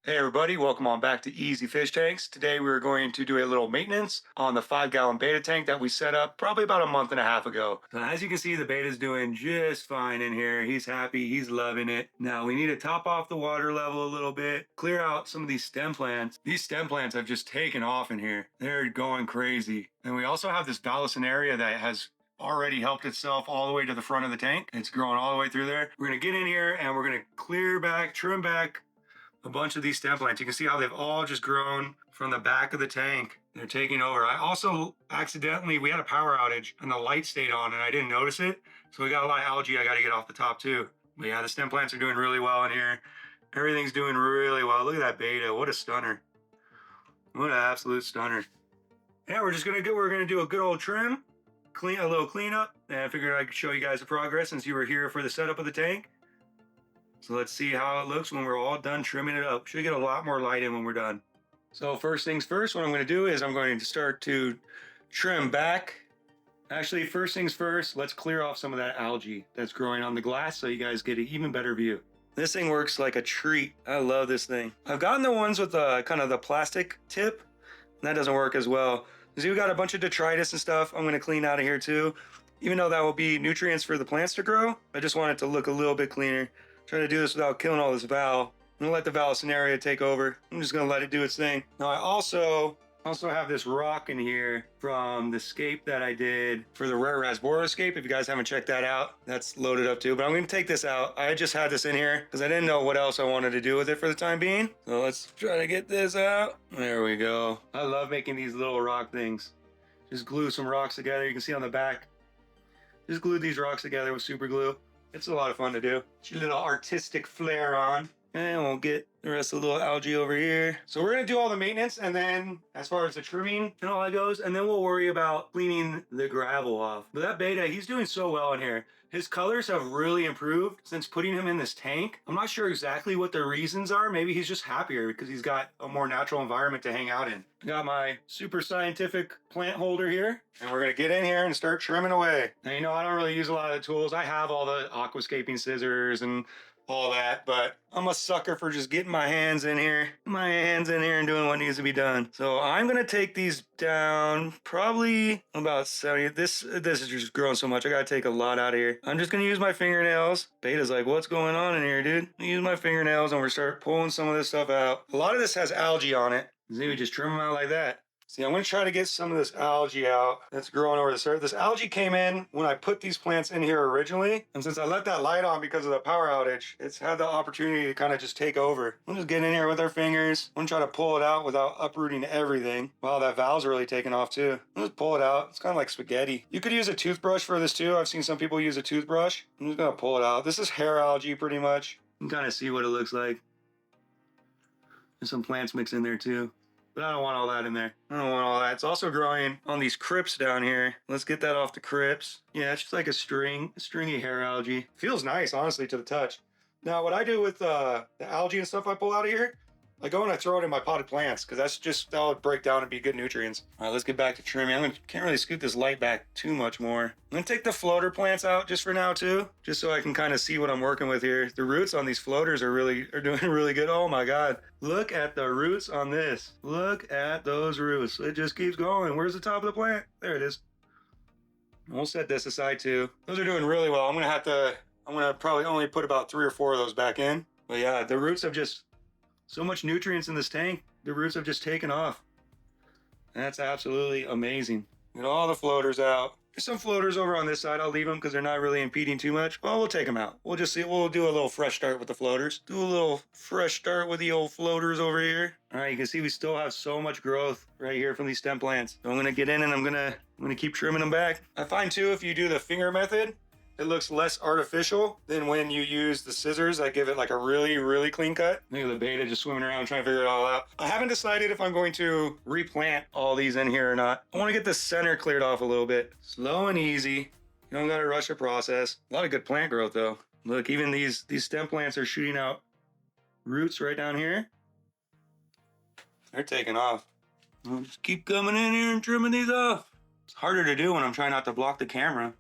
Hey everybody, welcome on back to Easy Fish Tanks. Today we're going to do a little maintenance on the 5 gallon beta tank that we set up probably about a month and a half ago. So as you can see, the beta's doing just fine in here. He's happy, he's loving it. Now we need to top off the water level a little bit, clear out some of these stem plants. These stem plants have just taken off in here. They're going crazy. And we also have this area that has already helped itself all the way to the front of the tank. It's growing all the way through there. We're gonna get in here and we're gonna clear back, trim back a bunch of these stem plants. You can see how they've all just grown from the back of the tank. They're taking over. I also accidentally, we had a power outage and the light stayed on and I didn't notice it. So we got a lot of algae I got to get off the top too. But yeah, the stem plants are doing really well in here. Everything's doing really well. Look at that beta. What a stunner. What an absolute stunner. Yeah, we're gonna do a good old trim, a little cleanup. And I figured I could show you guys the progress since you were here for the setup of the tank. So let's see how it looks when we're all done trimming it up. Should get a lot more light in when we're done. So first things first, what I'm going to do is I'm going to start to trim back. Actually, first things first, let's clear off some of that algae that's growing on the glass so you guys get an even better view. This thing works like a treat. I love this thing. I've gotten the ones with kind of the plastic tip, and that doesn't work as well. See, we got a bunch of detritus and stuff I'm going to clean out of here too. Even though that will be nutrients for the plants to grow, I just want it to look a little bit cleaner. Try to do this without killing all this val. I'm gonna let the Vallisneria take over. I'm just gonna let it do its thing. Now I also have this rock in here from the scape that I did for the rare rasbora scape. If you guys haven't checked that out, that's loaded up too. But I'm gonna take this out. I just had this in here because I didn't know what else I wanted to do with it for the time being. So let's try to get this out. There we go. I love making these little rock things. Just glue some rocks together. You can see on the back. Just glue these rocks together with super glue. It's a lot of fun to do. Get your little artistic flair on. And we'll get the rest of the little algae over here. So we're gonna do all the maintenance and then as far as the trimming and all that goes, and then we'll worry about cleaning the gravel off. But that beta, he's doing so well in here. His colors have really improved since putting him in this tank. I'm not sure exactly what the reasons are. Maybe he's just happier because he's got a more natural environment to hang out in. I got my super scientific plant holder here, and we're gonna get in here and start trimming away. Now, you know, I don't really use a lot of the tools. I have all the aquascaping scissors and all that, but I'm a sucker for just getting my hands in here and doing what needs to be done. So I'm gonna take these down probably about 70. This is just growing so much. I gotta take a lot out of here. I'm just gonna use my fingernails. Beta's like, what's going on in here, dude? I use my fingernails and we're start pulling some of this stuff out. A lot of this has algae on it. See, we just trim them out like that. See, I'm going to try to get some of this algae out that's growing over the surface. This algae came in when I put these plants in here originally. And since I left that light on because of the power outage, it's had the opportunity to kind of just take over. We'll just get in here with our fingers. I'm going to try to pull it out without uprooting everything. Wow, that valve's really taking off too. I'll just pull it out. It's kind of like spaghetti. You could use a toothbrush for this too. I've seen some people use a toothbrush. I'm just going to pull it out. This is hair algae pretty much. You can kind of see what it looks like. There's some plants mixed in there too. But I don't want all that in there. I don't want all that. It's also growing on these crypts down here. Let's get that off the crypts. Yeah, it's just like a stringy hair algae. Feels nice, honestly, to the touch. Now, what I do with the algae and stuff I pull out of here, I go and I throw it in my potted plants because that'll break down and be good nutrients. All right, let's get back to trimming. Can't really scoot this light back too much more. I'm gonna take the floater plants out just for now too, just so I can kind of see what I'm working with here. The roots on these floaters are doing really good. Oh my God, look at the roots on this. Look at those roots. It just keeps going. Where's the top of the plant? There it is. We'll set this aside too. Those are doing really well. I'm gonna probably only put about 3 or 4 of those back in. But yeah, the roots have just so much nutrients in this tank. The roots have just taken off. That's absolutely amazing. Get all the floaters out. There's some floaters over on this side. I'll leave them because they're not really impeding too much. Well, we'll take them out. We'll just see. We'll do a little fresh start with the floaters. Do a little fresh start with the old floaters over here. All right, you can see we still have so much growth right here from these stem plants. So I'm gonna get in and I'm gonna keep trimming them back. I find too, if you do the finger method, it looks less artificial than when you use the scissors that give it like a really clean cut. Look at the beta just swimming around trying to figure it all out. I haven't decided if I'm going to replant all these in here or not. I want to get the center cleared off a little bit. Slow and easy. You don't got to rush the process. A lot of good plant growth though. Look, even these stem plants are shooting out roots right down here. They're taking off. I'll just keep coming in here and trimming these off. It's harder to do when I'm trying not to block the camera.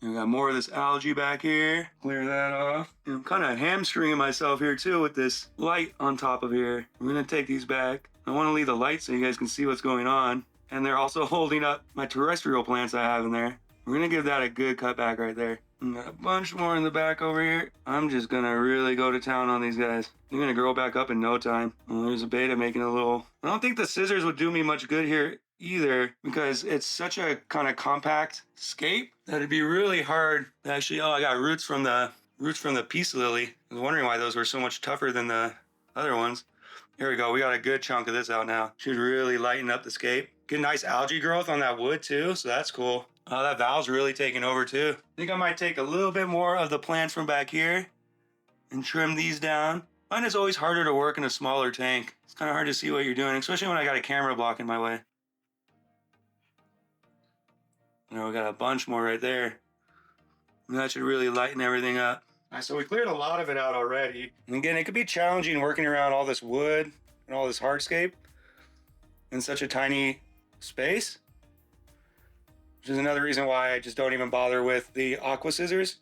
We got more of this algae back here. Clear that off. And I'm kind of hamstringing myself here too with this light on top of here. I'm gonna take these back. I want to leave the light so you guys can see what's going on. And they're also holding up my terrestrial plants I have in there. We're gonna give that a good cut back right there. And got a bunch more in the back over here. I'm just gonna really go to town on these guys. They're gonna grow back up in no time. Oh, there's a beta making a little... I don't think the scissors would do me much good here either, because it's such a kind of compact scape that it'd be really hard to actually... Oh, I got roots from the peace lily. I was wondering why those were so much tougher than the other ones. Here we go. We got a good chunk of this out now. Should really lighten up the scape. Get nice algae growth on that wood too, so that's cool. Oh, that valve's really taking over too. I think I might take a little bit more of the plants from back here and trim these down. I find it's always harder to work in a smaller tank. It's kind of hard to see what you're doing, especially when I got a camera blocking my way. Now we got a bunch more right there. And that should really lighten everything up. All right, so we cleared a lot of it out already. And again, it could be challenging working around all this wood and all this hardscape in such a tiny space, which is another reason why I just don't even bother with the aqua scissors.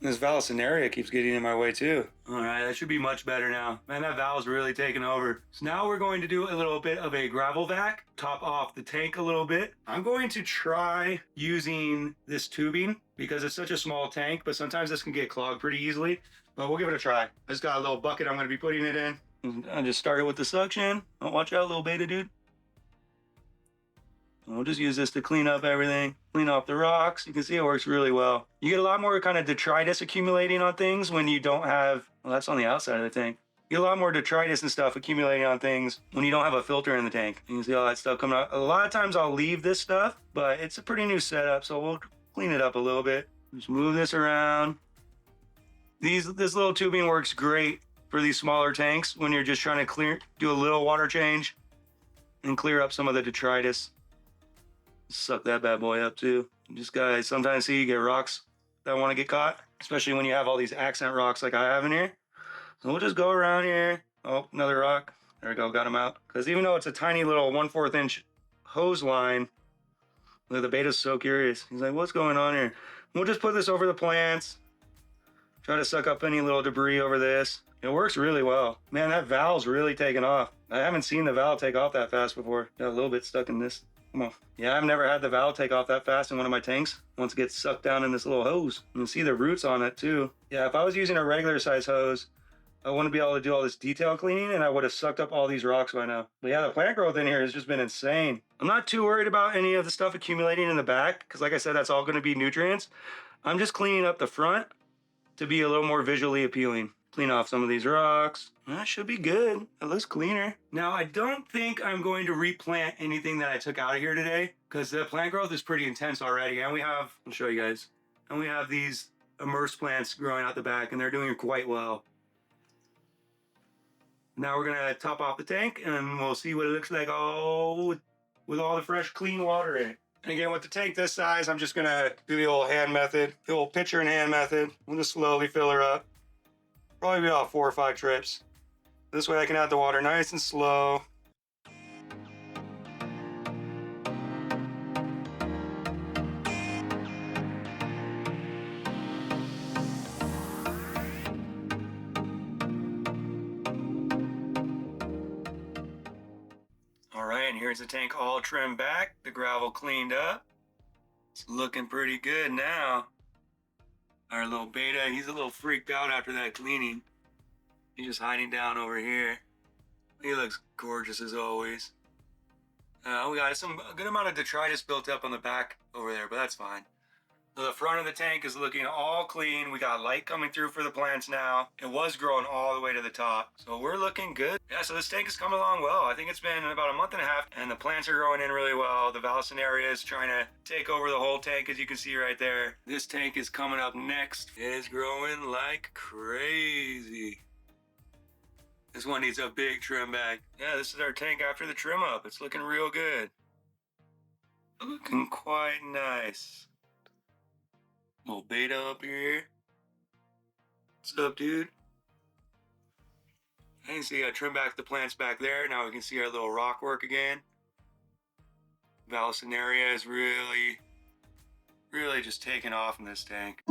And this vallisneria keeps getting in my way too. All right, that should be much better now. Man, that valve's really taking over. So now we're going to do a little bit of a gravel vac, top off the tank a little bit. I'm going to try using this tubing because it's such a small tank, but sometimes this can get clogged pretty easily, but we'll give it a try. I just got a little bucket I'm gonna be putting it in. I just started with the suction. Oh, watch out, little beta dude. We'll just use this to clean up everything, clean off the rocks. You can see it works really well. You get a lot more kind of detritus accumulating on things when you don't have, well, that's on the outside of the tank. You get a lot more detritus and stuff accumulating on things when you don't have a filter in the tank. You can see all that stuff coming out. A lot of times I'll leave this stuff, but it's a pretty new setup, so we'll clean it up a little bit. Just move this around. This little tubing works great for these smaller tanks when you're just trying to do a little water change and clear up some of the detritus. Suck that bad boy up too. You just guys sometimes see you get rocks that want to get caught, especially when you have all these accent rocks like I have in here. So we'll just go around here. Oh, another rock. There we go, got him out. Because even though it's a tiny little 1/4 inch hose line, look, the beta's so curious. He's like, what's going on here? We'll just put this over the plants. Try to suck up any little debris over this. It works really well. Man, that valve's really taken off. I haven't seen the valve take off that fast before. Got a little bit stuck in this. Come on. Yeah, I've never had the valve take off that fast in one of my tanks. Once it gets sucked down in this little hose. You can see the roots on it too. Yeah, if I was using a regular size hose, I wouldn't be able to do all this detail cleaning and I would have sucked up all these rocks by now. But yeah, the plant growth in here has just been insane. I'm not too worried about any of the stuff accumulating in the back because like I said, that's all going to be nutrients. I'm just cleaning up the front to be a little more visually appealing. Clean off some of these rocks. That should be good. It looks cleaner. Now, I don't think I'm going to replant anything that I took out of here today because the plant growth is pretty intense already. And we have, I'll show you guys, and we have these immersed plants growing out the back and they're doing quite well. Now we're gonna top off the tank and we'll see what it looks like all with all the fresh, clean water in it. And again, with the tank this size, I'm just gonna do the old hand method, the old pitcher and hand method. We'll just slowly fill her up. Probably be about 4 or 5 trips. This way I can add the water nice and slow. All right, and here's the tank all trimmed back, the gravel cleaned up. It's looking pretty good now. Our little beta, he's a little freaked out after that cleaning. He's just hiding down over here. He looks gorgeous as always. We got a good amount of detritus built up on the back over there, but that's fine. So the front of the tank is looking all clean. We got light coming through for the plants now. It was growing all the way to the top. So we're looking good. Yeah, so this tank is coming along well. I think it's been about a month and a half and the plants are growing in really well. The vallisneria is trying to take over the whole tank, as you can see right there. This tank is coming up next. It is growing like crazy. This one needs a big trim back. Yeah, this is our tank after the trim up. It's looking real good. Looking quite nice. Little beta up here. What's up, dude? I can see I trim back the plants back there. Now we can see our little rock work again. Vallisneria is really really just taking off in this tank.